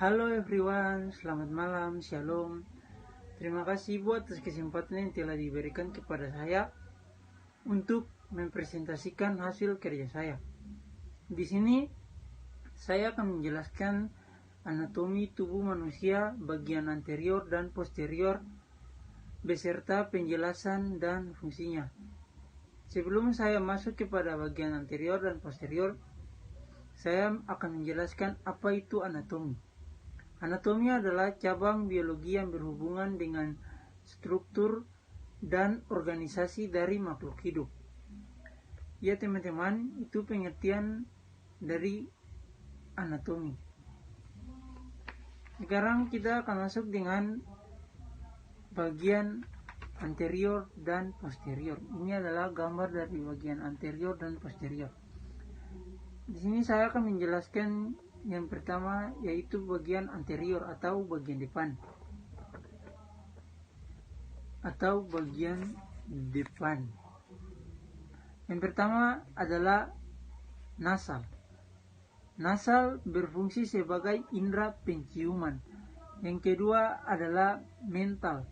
Halo everyone, selamat malam, shalom. Terima kasih buat atas kesempatan yang telah diberikan kepada saya untuk mempresentasikan hasil kerja saya. Di sini saya akan menjelaskan anatomi tubuh manusia bagian anterior dan posterior beserta penjelasan dan fungsinya. Sebelum saya masuk kepada bagian anterior dan posterior, saya akan menjelaskan apa itu anatomi. Anatomi adalah cabang biologi yang berhubungan dengan struktur dan organisasi dari makhluk hidup. Ya teman-teman, itu pengertian dari anatomi. Sekarang kita akan masuk dengan bagian anterior dan posterior. Ini adalah gambar dari bagian anterior dan posterior. Di sini saya akan menjelaskan yang pertama, yaitu bagian anterior atau bagian depan. Yang pertama adalah nasal. Nasal berfungsi sebagai indera penciuman. Yang kedua adalah mental.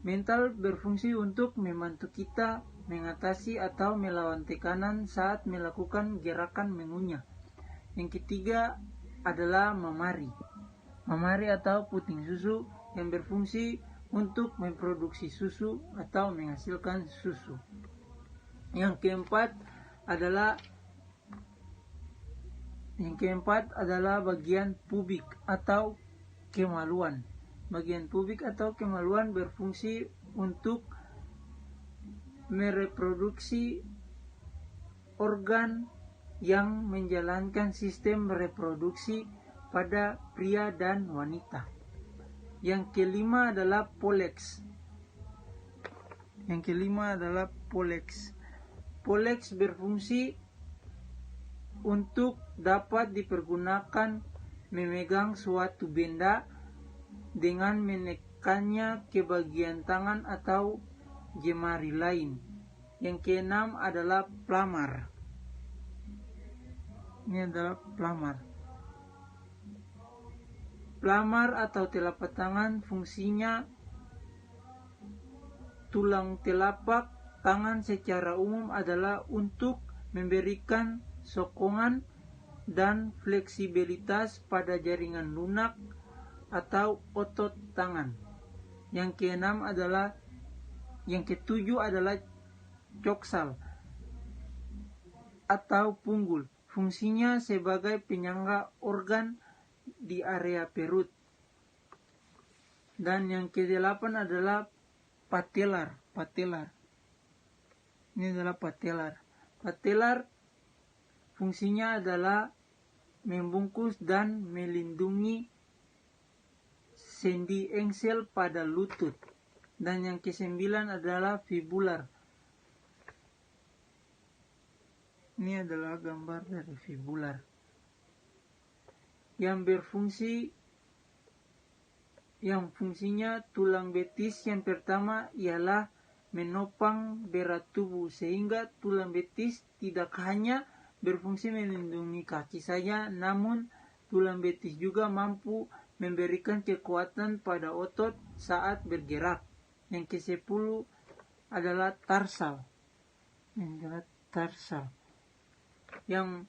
Mental berfungsi untuk membantu kita mengatasi atau melawan tekanan saat melakukan gerakan mengunyah. Yang ketiga adalah mamari. Mamari atau puting susu yang berfungsi untuk memproduksi susu atau menghasilkan susu. Yang keempat adalah bagian pubik atau kemaluan. Bagian pubik atau kemaluan berfungsi untuk mereproduksi organ yang menjalankan sistem reproduksi pada pria dan wanita. Yang kelima adalah poleks. Poleks berfungsi untuk dapat dipergunakan memegang suatu benda dengan menekannya ke bagian tangan atau jemari lain. Yang keenam adalah plamar. Ini adalah plamar. Plamar atau telapak tangan fungsinya tulang telapak tangan secara umum adalah untuk memberikan sokongan dan fleksibilitas pada jaringan lunak atau otot tangan. Yang ketujuh adalah coksal atau punggul. Fungsinya sebagai penyangga organ di area perut. Dan yang kedelapan adalah patelar. Ini adalah patelar. Patelar fungsinya adalah membungkus dan melindungi sendi engsel pada lutut. Dan yang kesembilan adalah fibular. Ini adalah gambar dari fibular yang fungsinya tulang betis yang pertama ialah menopang berat tubuh, sehingga tulang betis tidak hanya berfungsi melindungi kaki saja, namun tulang betis juga mampu memberikan kekuatan pada otot saat bergerak. Yang ke-10 adalah tarsal. Yang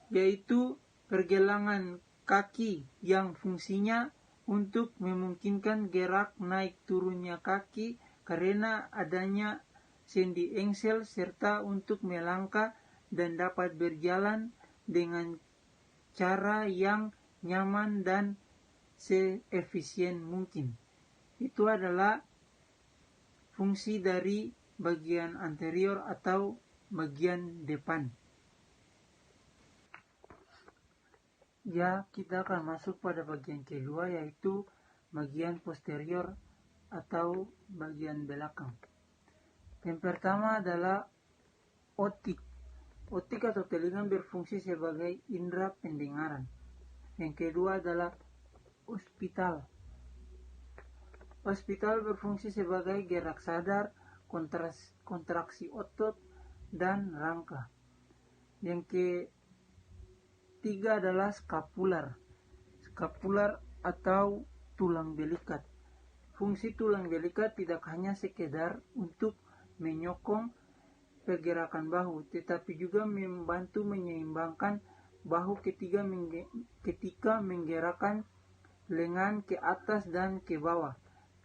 yaitu pergelangan kaki yang fungsinya untuk memungkinkan gerak naik turunnya kaki karena adanya sendi engsel, serta untuk melangkah dan dapat berjalan dengan cara yang nyaman dan seefisien mungkin. Itu adalah fungsi dari bagian anterior atau bagian depan. Ya, kita akan masuk pada bagian kedua, yaitu bagian posterior atau bagian belakang. Yang pertama adalah otik. Otik atau telinga berfungsi sebagai indera pendengaran. Yang kedua adalah ospital. Ospital berfungsi sebagai gerak sadar, kontraksi otot, dan rangka. Yang ketiga adalah skapular. Scapular atau tulang belikat. Fungsi tulang belikat tidak hanya sekedar untuk menyokong pergerakan bahu, tetapi juga membantu menyeimbangkan bahu ketika menggerakkan lengan ke atas dan ke bawah.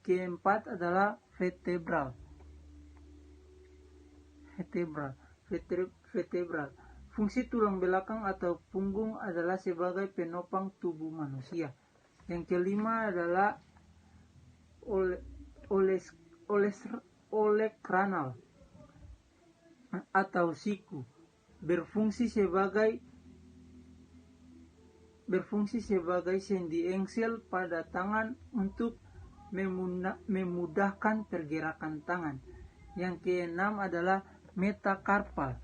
Keempat adalah vertebral. Fungsi tulang belakang atau punggung adalah sebagai penopang tubuh manusia. Yang kelima adalah olecranal atau siku, berfungsi sebagai sendi engsel pada tangan untuk memudahkan pergerakan tangan. Yang keenam adalah metakarpal.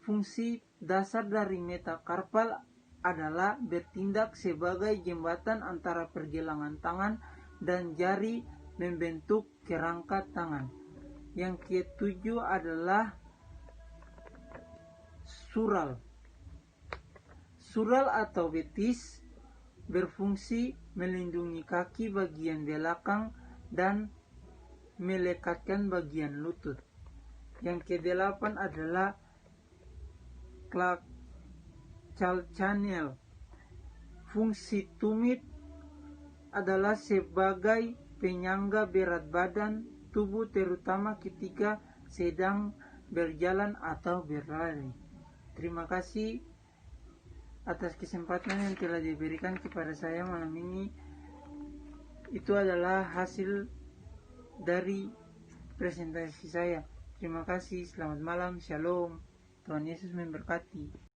Fungsi dasar dari metakarpal adalah bertindak sebagai jembatan antara pergelangan tangan dan jari membentuk kerangka tangan. Yang ketujuh adalah sural. Sural atau betis berfungsi melindungi kaki bagian belakang dan melekatkan bagian lutut. Yang kedelapan adalah calcaneal. Fungsi tumit adalah sebagai penyangga berat badan tubuh, terutama ketika sedang berjalan atau berlari. Terima kasih atas kesempatan yang telah diberikan kepada saya malam ini. Itu adalah hasil dari presentasi saya. Terima kasih, selamat malam, shalom, Tuhan Yesus memberkati.